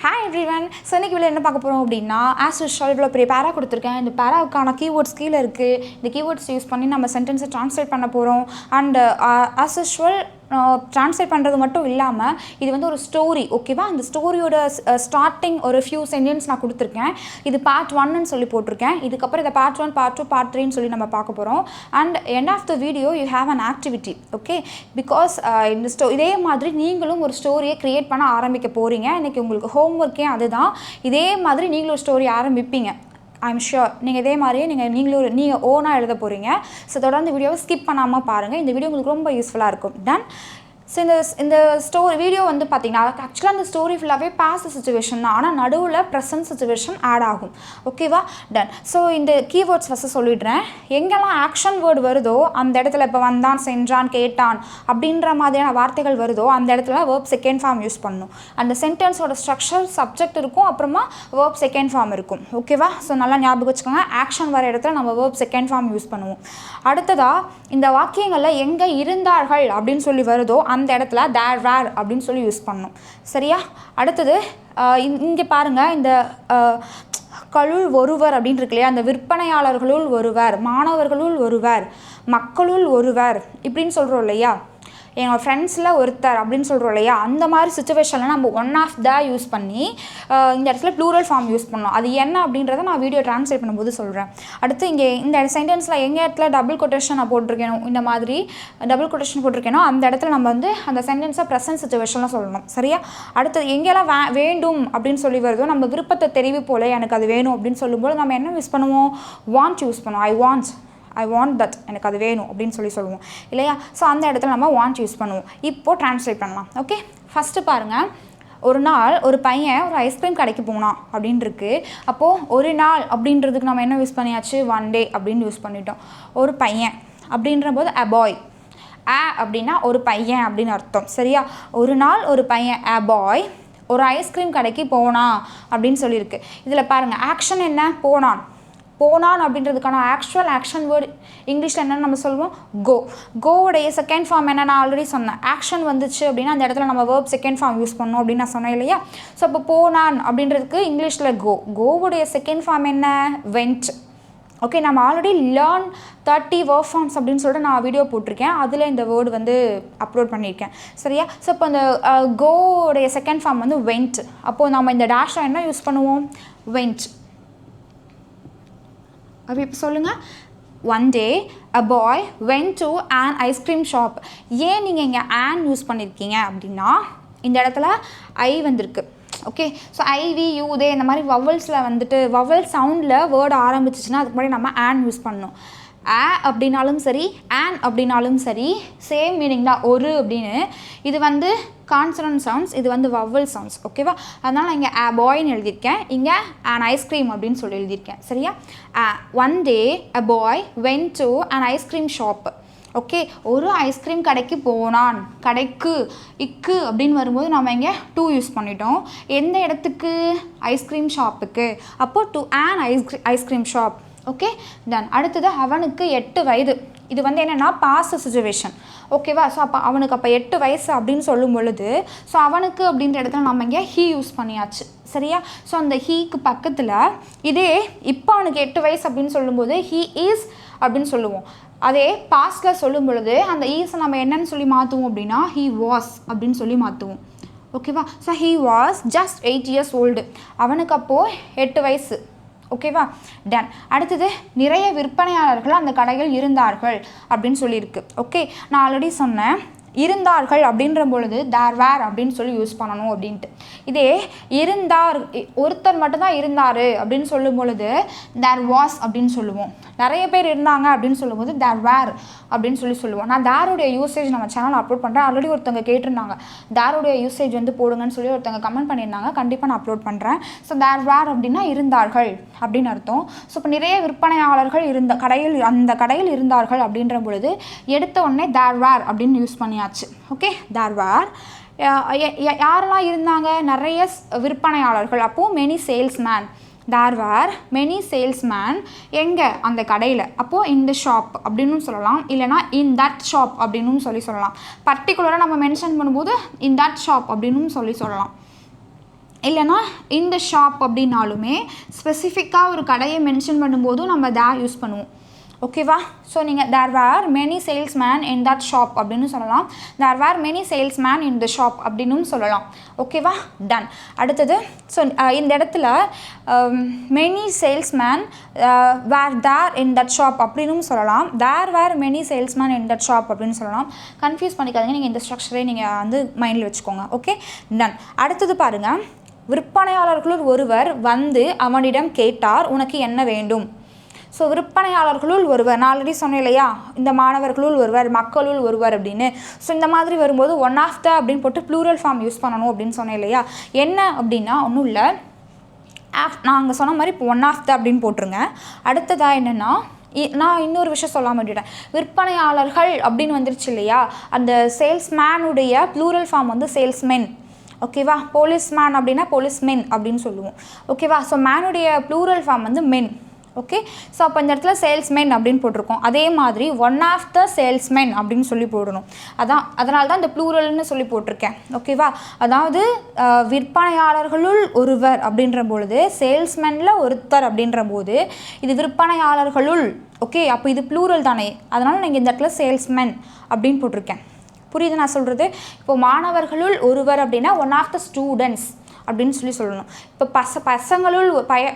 Hi everyone. So இன்னைக்கு வீடியோல என்ன பார்க்க போறோம் அப்படினா as usual இவ்வளவு பெரிய பேரா கொடுத்திருக்கேன். இந்த பேராவுக்கான கீவேர்ட்ஸ் கீழ இருக்கு. இந்த கீவேர்ட்ஸ் யூஸ் பண்ணி நம்ம சென்டென்ஸை ட்ரான்ஸ்லேட் பண்ண போறோம். and as usual ட்ரான்ஸ்லேட் பண்ணுறது மட்டும் இல்லாமல் இது வந்து ஒரு ஸ்டோரி ஓகேவா. அந்த ஸ்டோரியோட ஸ்டார்டிங் ஒரு ஃபியூ சென்டென்ஸ் நான் கொடுத்துருக்கேன். இது பார்ட் 1ன்னு சொல்லி போட்டிருக்கேன். இதுக்கப்புறம் இதை பார்ட் 1 பார்ட் 2 பார்ட் 3ன்னு சொல்லி நம்ம பார்க்க போகிறோம். And end of the video you have an activity okay. Because இந்த இதே மாதிரி நீங்களும் ஒரு ஸ்டோரியை க்ரியேட் பண்ண ஆரம்பிக்க போகிறீங்க. இன்றைக்கி உங்களுக்கு ஹோம்ஒர்க்கே அதுதான். இதே மாதிரி நீங்களும் ஒரு ஸ்டோரி ஆரம்பிப்பீங்க. ஐம் ஷுர் நீங்கள் இதே மாதிரியே நீங்கள் ஓனாக எழுத போகிறீங்க. ஸோ தொடர்ந்து வீடியோவை ஸ்கிப் பண்ணாமல் பாருங்கள். இந்த வீடியோ உங்களுக்கு ரொம்ப யூஸ்ஃபுல்லாக இருக்கும். டன். ஸோ இந்த ஸ்டோரி வீடியோ வந்து பார்த்திங்கன்னா ஆக்சுவலாக அந்த ஸ்டோரி ஃபுல்லாகவே பாஸ்ட் சிச்சுவேஷன் தான். ஆனால் நடுவில் ப்ரெசன்ட் சிச்சுவேஷன் ஆட் ஆகும் ஓகேவா. டன். ஸோ இந்த கீவேர்ட்ஸ் ஃபஸ்ட்டு சொல்லிடுறேன். எங்கெல்லாம் ஆக்ஷன் வேர்டு வருதோ அந்த இடத்துல இப்போ வந்தான், சென்றான், கேட்டான் அப்படின்ற மாதிரியான வார்த்தைகள் வருதோ அந்த இடத்துல வேர்ப் செகண்ட் ஃபார்ம் யூஸ் பண்ணணும். அந்த சென்டென்ஸோட ஸ்ட்ரக்சர் சப்ஜெக்ட் இருக்கும், அப்புறமா வேர்ப் செகண்ட் ஃபார்ம் இருக்கும் ஓகேவா. ஸோ நல்லா ஞாபகம் வச்சுக்கோங்க. ஆக்ஷன் வர இடத்துல நம்ம வேர்ப் செகண்ட் ஃபார்ம் யூஸ் பண்ணுவோம். அடுத்ததாக இந்த வாக்கியங்களில் எங்கே இருந்தார்கள் அப்படின்னு சொல்லி வருதோ அந்த இடத்துல தேர் வேர் அப்படின்னு சொல்லி யூஸ் பண்ணணும் சரியா. அடுத்தது இங்கே பாருங்கள், இந்த களுள் ஒருவர் அப்படின்னு இருக்கு இல்லையா, அந்த விற்பனையாளர்களுள் ஒருவர், மாணவர்களுள் ஒருவர், மக்களுள் ஒருவர் இப்படின்னு சொல்கிறோம் இல்லையா, எங்கள் ஃப்ரெண்ட்ஸில் ஒருத்தர் அப்படின்னு சொல்கிறோம் இல்லையா, அந்த மாதிரி சுச்சுவேஷனில் நம்ம ஒன் ஆஃப் த யூஸ் பண்ணி இந்த இடத்துல ப்ளூரல் ஃபார்ம் யூஸ் பண்ணோம். அது என்ன அப்படின்றத நான் வீடியோ ட்ரான்ஸ்லேட் பண்ணும்போது சொல்கிறேன். அடுத்து இங்கே இந்த சென்டென்ஸில் எங்கே இடத்துல டபுள் கொட்டேஷன் நான் போட்டிருக்கேனோ, இந்த மாதிரி டபுள் கொட்டேஷன் போட்டிருக்கேனோ அந்த இடத்துல நம்ம வந்து அந்த சென்டென்ஸை ப்ரெசன்ட் சுச்சுவேஷனில் சொல்லணும் சரியா. அடுத்தது எங்கெல்லாம் வேண்டும் அப்படின்னு சொல்லி வருதோ நம்ம விருப்பத்தை தெரிவிப்போல எனக்கு அது வேணும் அப்படின்னு சொல்லும்போது நம்ம என்ன யூஸ் பண்ணுவோம், வாண்ட் யூஸ் பண்ணுவோம். ஐ வாண்ட் தட், எனக்கு அது வேணும் அப்படின்னு சொல்லுவோம் இல்லையா. ஸோ அந்த இடத்துல நம்ம வாண்ட் யூஸ் பண்ணுவோம். இப்போது ட்ரான்ஸ்லேட் பண்ணலாம் ஓகே. ஃபஸ்ட்டு பாருங்கள், ஒரு நாள் ஒரு பையன் ஒரு ஐஸ்கிரீம் கடைக்கு போனான் அப்படின்னு இருக்குது. அப்போது ஒரு நாள் அப்படின்றதுக்கு நம்ம என்ன யூஸ் பண்ணியாச்சு, ஒன் டே அப்படின்னு யூஸ் பண்ணிட்டோம். ஒரு பையன் அப்படின்ற போது அ பாய், அப்படின்னா ஒரு பையன் அப்படின்னு அர்த்தம் சரியா. ஒரு நாள் ஒரு பையன் அ பாய் ஒரு ஐஸ்கிரீம் கடைக்கு போனான் அப்படின்னு சொல்லியிருக்கு. இதில் பாருங்கள் ஆக்ஷன் என்ன, போனான் அப்படின்றதுக்கான ஆக்சுவல் ஆக்ஷன் வேர்டு இங்கிலீஷில் என்னென்னு நம்ம சொல்லுவோம், கோவுடைய செகண்ட் ஃபார்ம் என்ன நான் ஆல்ரெடி சொன்னேன். ஆக்ஷன் வந்துச்சு அப்படின்னா அந்த இடத்துல நம்ம வேர்ப் செகண்ட் ஃபார்ம் யூஸ் பண்ணணும் அப்படின்னு நான் சொன்னேன் இல்லையா. ஸோ அப்போ போனான் அப்படின்றதுக்கு இங்கிலீஷில் கோவுடைய செகண்ட் ஃபார்ம் என்ன, வெண்ட் ஓகே. நம்ம ஆல்ரெடி லேர்ன் 30 வேர்ப் ஃபார்ம்ஸ் அப்படின்னு சொல்லிட்டு நான் வீடியோ போட்டிருக்கேன். அதில் இந்த வேர்டு வந்து அப்லோட் பண்ணியிருக்கேன் சரியா. ஸோ இப்போ இந்த கோவுடைய செகண்ட் ஃபார்ம் வந்து வெண்ட். அப்போது நம்ம இந்த டேஷை என்ன யூஸ் பண்ணுவோம், வெண்ட். அப்போ இப்போ சொல்லுங்கள், one day a bye vent to an ice cream shop. ஏன் நீங்கள் இங்கே ஆன் யூஸ் பண்ணியிருக்கீங்க அப்படின்னா இந்த இடத்துல ஐ வந்திருக்கு ஓகே. ஸோ ஐவியூ தே இந்த மாதிரி வவல்ஸில் வந்துட்டு வவல் சவுண்டில் வேர்டு ஆரம்பிச்சிச்சுன்னா அதுக்கு முன்னாடி நம்ம ஆன் யூஸ் பண்ணணும். அப்படின்னாலும் சரி ஆன் அப்படின்னாலும் சரி சேம் மீனிங் தான். ஒரு அப்படின்னு இது வந்து கான்சனன்ட் சவுண்ட்ஸ், இது வந்து வவல் சவுண்ட்ஸ் ஓகேவா. அதனால் நான் இங்கே பாய்ன்னு எழுதியிருக்கேன், இங்கே an ஐஸ்கிரீம் அப்படின்னு சொல்லி எழுதியிருக்கேன் சரியா. One day a bye vent to an ice cream shop okay. ஒரு ஐஸ்கிரீம் கடைக்கு போனான், கடைக்கு இக்கு அப்படின்னு வரும்போது நம்ம இங்கே டூ யூஸ் பண்ணிட்டோம். எந்த இடத்துக்கு, ஐஸ்கிரீம் ஷாப்புக்கு. அப்போது to an ice cream shop okay. Then அடுத்தது அவனுக்கு 8 வயது. இது வந்து என்னென்னா பாஸ்ட் சிச்சுவேஷன் ஓகேவா. ஸோ அப்போ அவனுக்கு அப்போ 8 வயசு அப்படின்னு சொல்லும் பொழுது ஸோ அவனுக்கு அப்படின்ற இடத்துல நம்ம இங்கே ஹீ யூஸ் பண்ணியாச்சு சரியா. ஸோ அந்த ஹீக்கு பக்கத்தில் இதே இப்போ அவனுக்கு 8 வயசு அப்படின்னு சொல்லும்போது ஹீ இஸ் அப்படின்னு சொல்லுவோம். அதே பாஸ்டில் சொல்லும் பொழுது அந்த ஈஸை நம்ம என்னன்னு சொல்லி மாற்றுவோம் அப்படின்னா ஹீ வாஸ் அப்படின்னு சொல்லி மாற்றுவோம் ஓகேவா. So he was just 8 years old. அவனுக்கு அப்போது 8 வயசு ஓகேவா. டன். அடுத்தது நிறைய விற்பனையாளர்கள் அந்த கடையில் இருந்தார்கள் அப்படின்னு சொல்லியிருக்கு ஓகே. நான் ஆல்ரெடி சொன்னேன் இருந்தார்கள் அப்படின்ற பொழுது தேர் வேர் அப்படின்னு சொல்லி யூஸ் பண்ணணும் அப்படின்ட்டு. இதே இருந்தார், ஒருத்தர் மட்டும்தான் இருந்தார் அப்படின்னு சொல்லும் பொழுது தேர் வாஸ் அப்படின்னு சொல்லுவோம். நிறைய பேர் இருந்தாங்க அப்படின்னு சொல்லும்போது தேர் வேர் அப்படின்னு சொல்லுவோம். நான் தேருடைய யூசேஜ் நம்ம சேனல் அப்லோட் பண்ணுறேன். ஆல்ரெடி ஒருத்தவங்க கேட்டிருந்தாங்க தேருடைய யூசேஜ் வந்து போடுங்கன்னு சொல்லி ஒருத்தவங்க கமெண்ட் பண்ணியிருந்தாங்க. கண்டிப்பாக நான் அப்லோட் பண்ணுறேன். ஸோ தேர் வேர் அப்படின்னா இருந்தார்கள் அப்படின்னு அர்த்தம். ஸோ இப்போ நிறைய விற்பனையாளர்கள் அந்த கடையில் இருந்தார்கள் அப்படின்ற பொழுது எடுத்த உடனே தேர் வேர் அப்படின்னு யூஸ் பண்ணியாச்சு ஓகே. தேர் வேர் யாரெல்லாம் இருந்தாங்க, நிறைய விற்பனையாளர்கள். அப்போது many salesman, there were many salesman எங்கே, அந்த கடையில். அப்போது இந்த ஷாப் அப்படின்னு சொல்லலாம், இல்லைனா இன் தட் ஷாப் அப்படின்னு சொல்லலாம். பர்டிகுலராக நம்ம மென்ஷன் பண்ணும்போது இன் தட் ஷாப் அப்படின்னு சொல்லலாம். இல்லைனா இந்த ஷாப் அப்படின்னாலுமே ஸ்பெசிஃபிக்காக ஒரு கடையை மென்ஷன் பண்ணும்போதும் நம்ம தேர் யூஸ் பண்ணுவோம். ஓகேவா? ஸோ நீங்கள் there were many salesman in that shop அப்படின்னு சொல்லலாம். There were many salesman in the shop அப்படின்னு சொல்லலாம். ஓகேவா? டன். அடுத்தது ஸோ இந்த இடத்துல many salesman were there in that shop அப்படின்னு சொல்லலாம். There were many salesman in that shop அப்படின்னு சொல்லலாம். கன்ஃபியூஸ் பண்ணிக்காதீங்க. நீங்கள் இந்த ஸ்ட்ரக்சரை நீங்கள் வந்து மைண்டில் வச்சுக்கோங்க. Okay, done. அடுத்தது பாருங்கள், விற்பனையாளர்களுள் ஒருவர் வந்து அவனிடம் கேட்டார், உனக்கு என்ன வேண்டும்? ஸோ விற்பனையாளர்களுள் ஒருவர், நான் ஆல்ரெடி சொன்னேன் இல்லையா, இந்த மாணவர்களுள் ஒருவர், மக்களுள் ஒருவர் அப்படின்னு. ஸோ இந்த மாதிரி வரும்போது ஒன் ஆஃப் த அப்படின்னு போட்டு ப்ளூரல் ஃபார்ம் யூஸ் பண்ணணும் அப்படின்னு சொன்னேன் இல்லையா. என்ன அப்படின்னா ஒன்றும் இல்லை, நாங்கள் சொன்ன மாதிரி இப்போ ஒன் ஆஃப் த அப்படின்னு போட்டுருங்க. அடுத்ததாக என்னென்னா, நான் இன்னொரு விஷயம் சொல்லாமல் விட்டுட்டேன். விற்பனையாளர்கள் அப்படின்னு வந்துருச்சு இல்லையா, அந்த சேல்ஸ்மேனுடைய ப்ளூரல் ஃபார்ம் வந்து சேல்ஸ்மென். ஓகேவா? போலீஸ்மேன் அப்படின்னா போலீஸ்மென் அப்படின்னு சொல்லுவோம். ஓகேவா? ஸோ மேனுடைய ப்ளூரல் ஃபார்ம் வந்து மென். ஓகே, ஸோ அப்போ இந்த இடத்துல சேல்ஸ்மென் அப்படின்னு போட்டிருக்கோம். அதே மாதிரி ஒன் ஆஃப் த சேல்ஸ்மென் அப்படின்னு சொல்லி போடணும். அதனால தான் இந்த ப்ளூரல்னு சொல்லி போட்டிருக்கேன். ஓகேவா? அதாவது விற்பனையாளர்களுள் ஒருவர் அப்படின்ற பொழுது சேல்ஸ்மெனில் ஒருத்தர் அப்படின்ற போது இது விற்பனையாளர்களுள். ஓகே, அப்போ இது ப்ளூரல் தானே, அதனால் நீங்கள் இந்த இடத்துல சேல்ஸ்மென் அப்படின்னு போட்டிருக்கேன். புரியுது நான் சொல்கிறது? இப்போ மாணவர்களுள் ஒருவர் அப்படின்னா ஒன் ஆஃப் த ஸ்டூடெண்ட்ஸ் அப்படின்னு சொல்லணும். இப்போ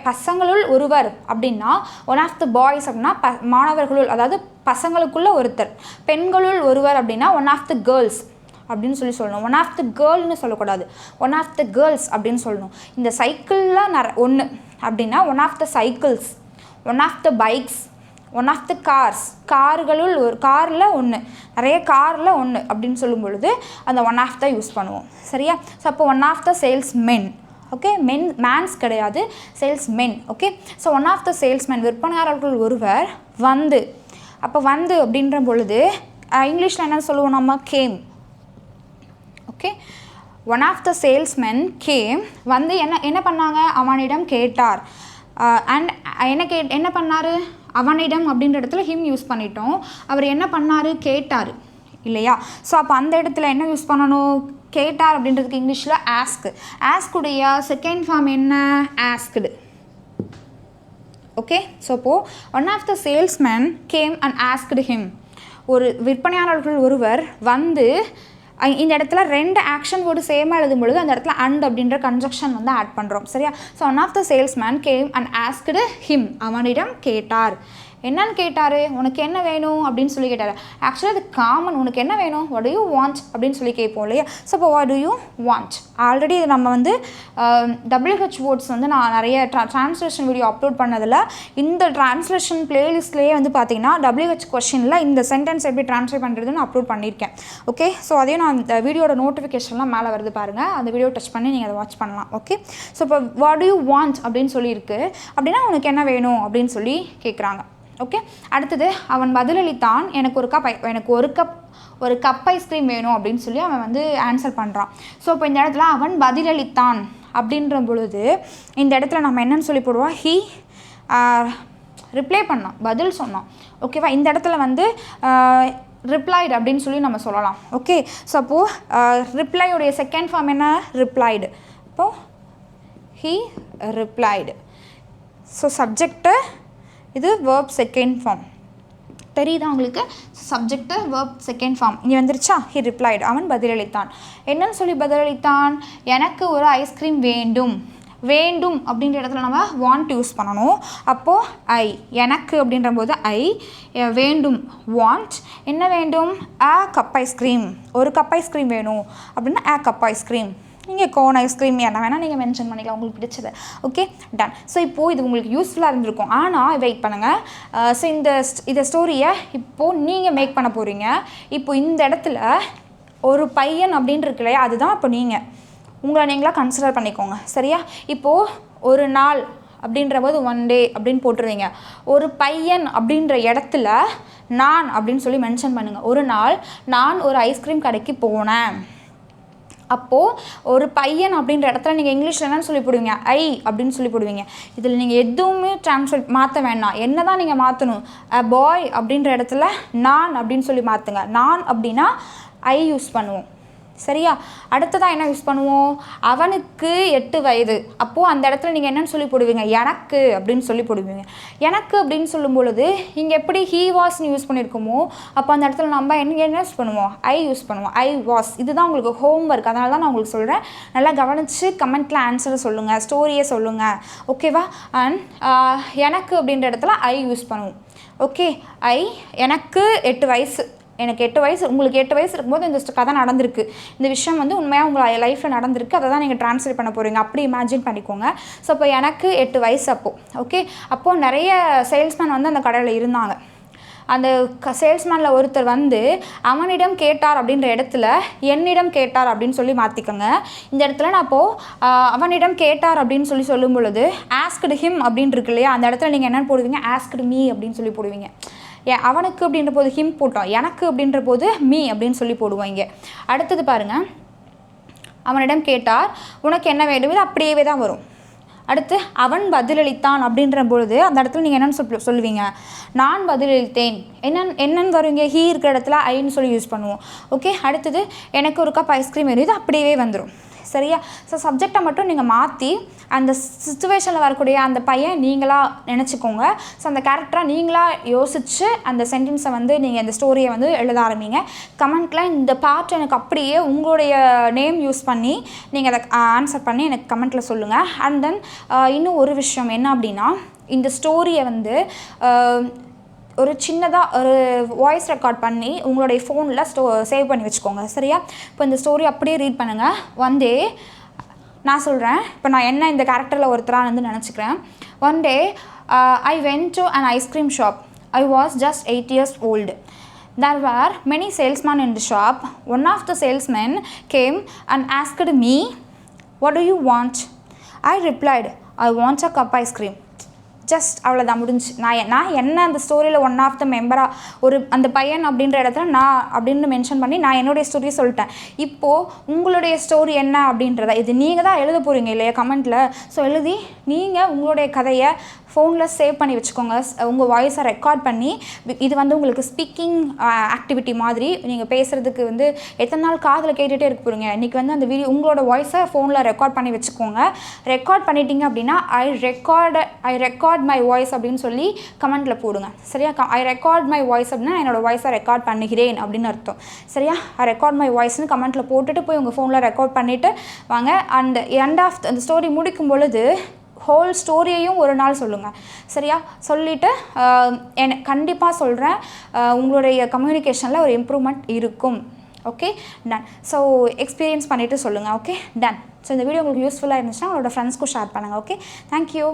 பசங்களுள் ஒருவர் அப்படின்னா ஒன் ஆஃப் த பாய்ஸ் அப்படின்னா மாணவர்களுள், அதாவது பசங்களுக்குள்ள ஒருத்தர். பெண்களுள் ஒருவர் அப்படின்னா ஒன் ஆஃப் த கேர்ள்ஸ் அப்படின்னு சொல்லணும். ஒன் ஆஃப் த கேர்ள்னு சொல்லக்கூடாது, ஒன் ஆஃப் த கேர்ள்ஸ் அப்படின்னு சொல்லணும். இந்த சைக்கிளில் ஒன்று அப்படின்னா one of the cycles, one of the bikes, one of the cars, கார்களுள் ஒரு காரில் ஒன்று, நிறைய காரில் ஒன்று அப்படின்னு சொல்லும் பொழுது அந்த ஒன் ஆஃப் த யூஸ் பண்ணுவோம். சரியா? ஸோ அப்போ one of the salesmen. Okay, mans கிடையாது, salesmen. Okay, so one of the salesmen, விற்பனையாளர்கள் ஒருவர் வந்து. அப்போ வந்து அப்படின்ற பொழுது இங்கிலீஷில் என்ன சொல்லுவோம் நம்ம? Came. Okay, one of the salesmen came, வந்து என்ன பண்ணாங்க? அவனிடம் கேட்டார். அண்ட் என்ன பண்ணார்? அவனிடம் அப்படின்ற இடத்துல ஹிம் யூஸ் பண்ணிட்டோம். அவர் என்ன பண்ணார்? கேட்டார் இல்லையா? ஸோ அப்போ அந்த இடத்துல என்ன யூஸ் பண்ணணும்? கேட்டார் அப்படின்றதுக்கு இங்கிலீஷில் ஆஸ்க். ஆஸ்குடைய செகண்ட் ஃபார்ம் என்ன? ஆஸ்க்டு. ஓகே, ஸோ அப்போது one of the salesman came and asked him. ஒரு விற்பனையாளர்கள் ஒருவர் வந்து, இந்த இடத்துல ரெண்டு ஆக்ஷன் வேர்டு சேமாக எழுதும் பொழுது அந்த இடத்துல அண்ட் அப்படின்ற கன்ஜக்ஷன் வந்து ஆட் பண்ணுறோம். சரியா? So one of the salesman came and asked him, அவனிடம் கேட்டார். என்னன்னு கேட்டார்? உனக்கு என்ன வேணும் அப்படின்னு சொல்லி கேட்டார். ஆக்சுவலாக அது காமன். உனக்கு என்ன வேணும்? வாட் டு யூ வாண்ட் அப்படின்னு சொல்லி கேட்போம் இல்லையா? ஸோ இப்போ what to you want, already இது நம்ம வந்து WH வேர்ட்ஸ் வந்து நான் நிறைய ட்ரான்ஸ்லேஷன் வீடியோ அப்லோட் பண்ணதில் இந்த ட்ரான்ஸ்லேஷன் பிளேலிஸ்ட்லேயே வந்து பார்த்தீங்கன்னா WH கொஷினில் இந்த சென்டென்ஸ் எப்படி ட்ரான்ஸ்லேட் பண்ணுறதுன்னு அப்லோட் பண்ணியிருக்கேன். ஓகே, ஸோ அதையும் நான் இந்த வீடியோட நோட்டிஃபிகேஷன்லாம் மேலே வருது பாருங்கள், அந்த வீடியோ டச் பண்ணி நீங்கள் அதை வாட்ச் பண்ணலாம். ஓகே, ஸோ இப்போ வாட் டு யூ வாண்ட் அப்படின்னு சொல்லியிருக்கு அப்படின்னா உனக்கு என்ன வேணும் அப்படின்னு சொல்லி கேட்குறாங்க. ஓகே, அடுத்தது அவன் பதிலளித்தான், எனக்கு ஒரு கப் ஐஸ்கிரீம் வேணும் அப்படின்னு சொல்லி அவன் வந்து ஆன்சர் பண்ணுறான். ஸோ இப்போ இந்த இடத்துல அவன் பதிலளித்தான் அப்படின்ற பொழுது இந்த இடத்துல நம்ம என்னன்னு சொல்லி போடுவோம்? ஹீ ரிப்ளை பண்ணோம், பதில் சொன்னோம். ஓகேவா? இந்த இடத்துல வந்து ரிப்ளைடு அப்படின்னு சொல்லி நம்ம சொல்லலாம். ஓகே, ஸோ அப்போது ரிப்ளையுடைய செகண்ட் ஃபார்ம் என்ன? ரிப்ளைடு. இப்போது ஹீ ரிப்ளைடு. ஸோ சப்ஜெக்டு, இது வேர்ப் செகண்ட் ஃபார்ம். தெரியுதா உங்களுக்கு? சப்ஜெக்டு வேர்ப் செகண்ட் ஃபார்ம் இங்கே வந்துருச்சா? ஹி ரிப்ளைடு, அவன் பதிலளித்தான். என்னன்னு சொல்லி பதிலளித்தான்? எனக்கு ஒரு ஐஸ்கிரீம் வேண்டும். வேண்டும் அப்படின்ற இடத்துல நம்ம வாண்ட் யூஸ் பண்ணணும். அப்போது ஐ, எனக்கு அப்படின்ற போது ஐ, வேண்டும் வாண்ட், என்ன வேண்டும்? a கப் ஐஸ்கிரீம், ஒரு கப் ஐஸ்கிரீம் வேணும் அப்படின்னா a கப் ஐஸ்கிரீம். நீங்கள் கோன் ஐஸ்கிரீம் என்ன வேணால் நீங்கள் மென்ஷன் பண்ணிக்கலாம், உங்களுக்கு பிடிச்சது. Okay, done. ஸோ இப்போது இது உங்களுக்கு யூஸ்ஃபுல்லாக இருந்திருக்கும். ஆனால் வெயிட் பண்ணுங்கள். ஸோ இந்த ஸ்டோரியை இப்போது நீங்கள் மேக் பண்ண போகிறீங்க. இப்போ இந்த இடத்துல ஒரு பையன் அப்படின்னு இருக்கு இல்லையா, அதுதான் இப்போ நீங்கள் உங்களை நீங்களாக கன்சிடர் பண்ணிக்கோங்க. சரியா? இப்போது ஒரு நாள் அப்படின்ற போது ஒன் டே அப்படின்னு போட்டுருவீங்க. ஒரு பையன் அப்படின்ற இடத்துல நான் அப்படின்னு சொல்லி மென்ஷன் பண்ணுங்கள். ஒரு நாள் நான் ஒரு ஐஸ்கிரீம் கடைக்கு போனேன். அப்போது ஒரு பையன் அப்படின்ற இடத்துல நீங்கள் இங்கிலீஷில் என்னன்னு சொல்லி போடுவீங்க? ஐ அப்படின்னு சொல்லி போடுவீங்க. இதில் நீங்கள் எதுவுமே ட்ரான்ஸ்லேட் மாற்ற வேண்டாம். என்ன தான் நீங்கள் மாற்றணும்? அ பாய் அப்படின்ற இடத்துல நான் அப்படின்னு சொல்லி மாற்றுங்க. நான் அப்படின்னா ஐ யூஸ் பண்ணுவோம். சரியா? அடுத்ததாக என்ன யூஸ் பண்ணுவோம்? அவனுக்கு 8 வயது. அப்போது அந்த இடத்துல நீங்கள் என்னென்னு சொல்லி போடுவீங்க? எனக்கு அப்படின்னு சொல்லி போடுவீங்க. எனக்கு அப்படின்னு சொல்லும் பொழுது இங்கே எப்படி ஹீ வாஸ்ன்னு யூஸ் பண்ணியிருக்கோமோ அப்போ அந்த இடத்துல நம்ம என்ன யூஸ் பண்ணுவோம்? ஐ யூஸ் பண்ணுவோம். I was. இதுதான் உங்களுக்கு ஹோம் ஒர்க். அதனால தான் நான் உங்களுக்கு சொல்கிறேன். நல்லா கவனித்து கமெண்ட்டில் ஆன்சரை சொல்லுங்கள், ஸ்டோரியை சொல்லுங்கள். ஓகேவா? அண்ட் எனக்கு அப்படின்ற இடத்துல ஐ யூஸ் பண்ணுவோம். ஓகே, எனக்கு 8 வயசு. எனக்கு 8 வயசு, உங்களுக்கு 8 வயசு இருக்கும்போது இந்த கதை நடந்திருக்கு. இந்த விஷயம் வந்து உண்மையாக உங்கள் லைஃப்பில் நடந்திருக்கு. அதை தான் நீங்கள் ட்ரான்ஸ்லேட் பண்ண போகிறீங்க. அப்படி இமேஜின் பண்ணிக்கோங்க. ஸோ இப்போ எனக்கு 8 வயசு அப்போது. ஓகே, அப்போது நிறைய சேல்ஸ்மேன் வந்து அந்த கடையில் இருந்தாங்க. அந்த சேல்ஸ்மேனில் ஒருத்தர் வந்து அவனிடம் கேட்டார் அப்படின்ற இடத்துல என்னிடம் கேட்டார் அப்படின்னு சொல்லி மாற்றிக்கோங்க. இந்த இடத்துல நான் அப்போது அவனிடம் கேட்டார் அப்படின்னு சொல்லி சொல்லும் பொழுது ஆஸ்க்டு ஹிம் அப்படின்னு இருக்கு இல்லையா, அந்த இடத்துல நீங்கள் என்னென்னு போடுவீங்க? ஆஸ்க்டு மீ அப்படின்னு சொல்லி போடுவீங்க. அவனுக்கு அப்படின்ற போது ஹிம் போட்டோம், எனக்கு அப்படின்ற போது மீ அப்படின்னு சொல்லி போடுவோம். இங்கே அடுத்தது பாருங்கள், அவனிடம் கேட்டார் உனக்கு என்ன வேண்டும், இது அப்படியே தான் வரும். அடுத்து அவன் பதிலளித்தான் அப்படின்ற பொழுது அந்த இடத்துல நீங்கள் என்னென்னு சொல்லுவீங்க? நான் பதிலளித்தேன். என்னென்னு வருவீங்க? ஹீ இருக்கிற இடத்துல ஐன்னு சொல்லி யூஸ் பண்ணுவோம். ஓகே, அடுத்தது எனக்கு ஒரு கப் ஐஸ்கிரீம் வேணும், இது அப்படியே வந்துடும். சரியா? ஸோ சப்ஜெக்டை மட்டும் நீங்கள் மாற்றி அந்த சிச்சுவேஷனில் வரக்கூடிய அந்த பையன் நீங்களாக நினச்சிக்கோங்க. ஸோ அந்த கேரக்டராக நீங்களாக யோசித்து அந்த சென்டென்ஸை வந்து நீங்கள் இந்த ஸ்டோரியை வந்து எழுத ஆரம்பிங்க. கமெண்ட்டில் இந்த பார்ட் எனக்கு அப்படியே உங்களுடைய நேம் யூஸ் பண்ணி நீங்கள் அதை ஆன்சர் பண்ணி எனக்கு கமெண்ட்டில் சொல்லுங்கள். அண்ட் தென் இன்னும் ஒரு விஷயம் என்ன அப்படின்னா, இந்த ஸ்டோரியை வந்து ஒரு சின்னதாக ஒரு வாய்ஸ் ரெக்கார்ட் பண்ணி உங்களுடைய ஃபோனில் சேவ் பண்ணி வச்சுக்கோங்க. சரியா? இப்போ இந்த ஸ்டோரி அப்படியே ரீட் பண்ணுங்கள். ஒன் டே, நான் சொல்கிறேன், இப்போ நான் என்ன இந்த கேரக்டரில் ஒருத்தராக வந்து நினச்சிக்கிறேன். One day I went to an ice cream shop. I was just 8 years old. There were many salesmen in the shop. One of the salesmen came and asked me, what do you want? I replied, I want a cup ice cream. Just அவ்வளோதான், முடிஞ்சு. நான் என்ன அந்த ஸ்டோரியில் one of த மெம்பராக ஒரு அந்த பையன் அப்படின்ற இடத்துல நான் அப்படின்னு மென்ஷன் பண்ணி நான் என்னுடைய ஸ்டோரியை சொல்லிட்டேன். இப்போது உங்களுடைய ஸ்டோரி என்ன அப்படின்றத இது நீங்கள் தான் எழுத போகிறீங்க இல்லையா கமெண்ட்டில். ஸோ எழுதி நீங்கள் உங்களுடைய கதையை ஃபோனில் சேவ் பண்ணி வச்சுக்கோங்க. உங்கள் வாய்ஸை ரெக்கார்ட் பண்ணி இது வந்து உங்களுக்கு ஸ்பீக்கிங் ஆக்டிவிட்டி மாதிரி நீங்கள் பேசுகிறதுக்கு வந்து எத்தனை நாள் காதில் கேட்டுகிட்டே இருக்க போகிறீங்க. இன்றைக்கி வந்து அந்த வீடியோ உங்களோட வாய்ஸை ஃபோனில் ரெக்கார்ட் பண்ணி வச்சுக்கோங்க. ரெக்கார்ட் பண்ணிட்டீங்க அப்படின்னா ஐ ரெக்கார்ட் மை வாய்ஸ் அப்படின்னு சொல்லி கமெண்ட்டில் போடுங்க. சரியா? ஐ ரெக்கார்ட் மை வாய்ஸ் அப்படின்னா என்னோடய வாய்ஸை ரெக்கார்ட் பண்ணுகிறேன் அப்படின்னு அர்த்தம். சரியா? ஐ ரெக்கார்ட் மை வாய்ஸ்னு கமெண்ட்டில் போட்டுட்டு போய் உங்கள் ஃபோனில் ரெக்கார்ட் பண்ணிவிட்டு வாங்க. அண்ட் எண்ட் ஆஃப் அந்த ஸ்டோரி முடிக்கும் பொழுது ஹோல் ஸ்டோரியையும் ஒரு நாள் சொல்லுங்கள். சரியா? சொல்லிவிட்டு கண்டிப்பாக சொல்கிறேன், உங்களுடைய கம்யூனிகேஷனில் ஒரு இம்ப்ரூவ்மெண்ட் இருக்கும். Okay, done. ஸோ எக்ஸ்பீரியன்ஸ் பண்ணிவிட்டு சொல்லுங்கள். Okay, done. ஸோ இந்த வீடியோ உங்களுக்கு யூஸ்ஃபுல்லாக இருந்துச்சுன்னா உங்களோட ஃப்ரெண்ட்ஸ்க்கும் ஷேர் பண்ணுங்கள். Okay, thank you.